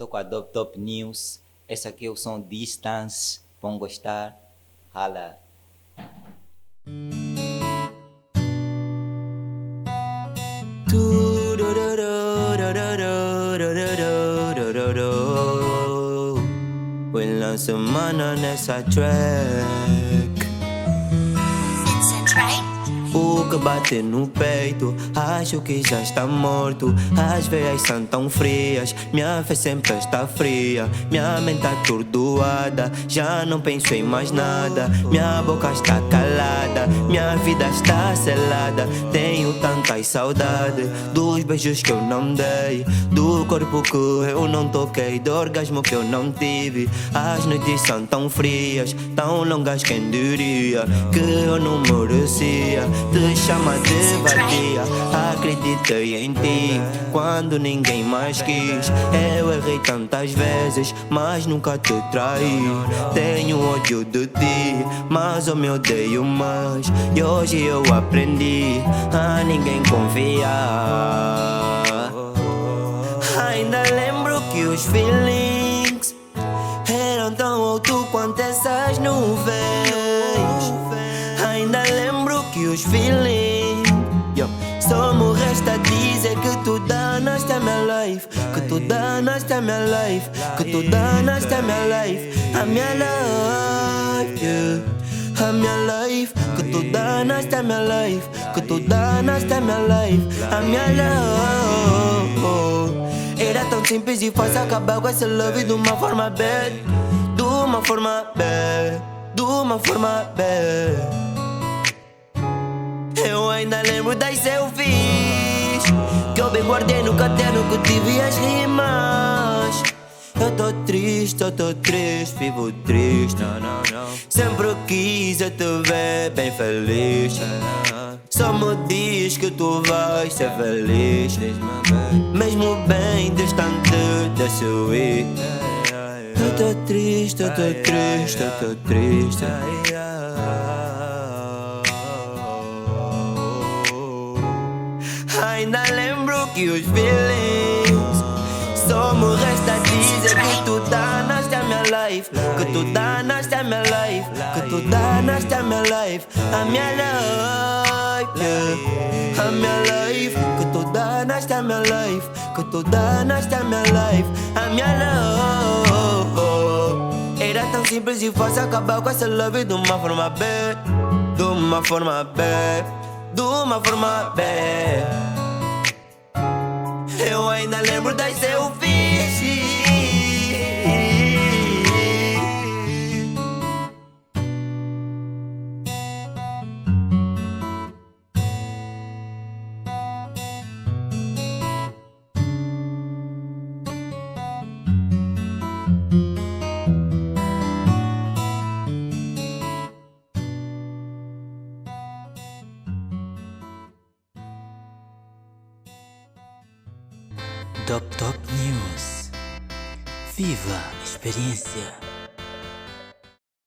Tô com a Top News. Esse aqui é o som Distance. Vão gostar. Rala. Will semana nessa track. O que bate no peito, acho que já está morto. As veias são tão frias, minha fé sempre está fria. Minha mente atordoada, já não penso em mais nada. Minha boca está calada, minha vida está selada. Tenho tantas saudades dos beijos que eu não dei, do corpo que eu não toquei, do orgasmo que eu não tive. As noites são tão frias, tão longas, quem diria que eu não merecia te chama de vadia. Acreditei em ti quando ninguém mais quis. Eu errei tantas vezes, mas nunca te traí. Tenho ódio de ti, mas eu me odeio mais. E hoje eu aprendi a ninguém confiar. Ainda lembro que os feelings eram tão altos quanto essas nuvens. Ainda lembro que os feelings só me resta dizer que tu danaste a minha life, que tu danaste a minha life, que tu danaste a minha life, a minha life, yeah. A minha life, que tu danaste a minha life, que tu danaste a minha life, a minha life. Era tão simples e fácil acabar com esse love de uma forma bad, de uma forma bad, de uma forma bad. Eu ainda lembro das selfies que eu bem guardei no caderno que tive as rimas. Eu tô triste, vivo triste. Sempre quis eu te ver bem feliz. Só me diz que tu vais ser feliz, mesmo bem distante desse ir. Eu tô triste, eu tô triste, eu tô triste. Ainda lembro que os feelings só me resta dizer que tu danaste a minha life, que tu danaste a minha life, que tu danaste a minha life, a minha life, yeah. A minha life, que tu danaste a minha life, que tu danaste a minha life, a minha life. Era tão simples e fácil acabar com essa love de uma forma bad, de uma forma bad, de uma forma bad. Eu ainda lembro das selfies. Top News. Viva a experiência.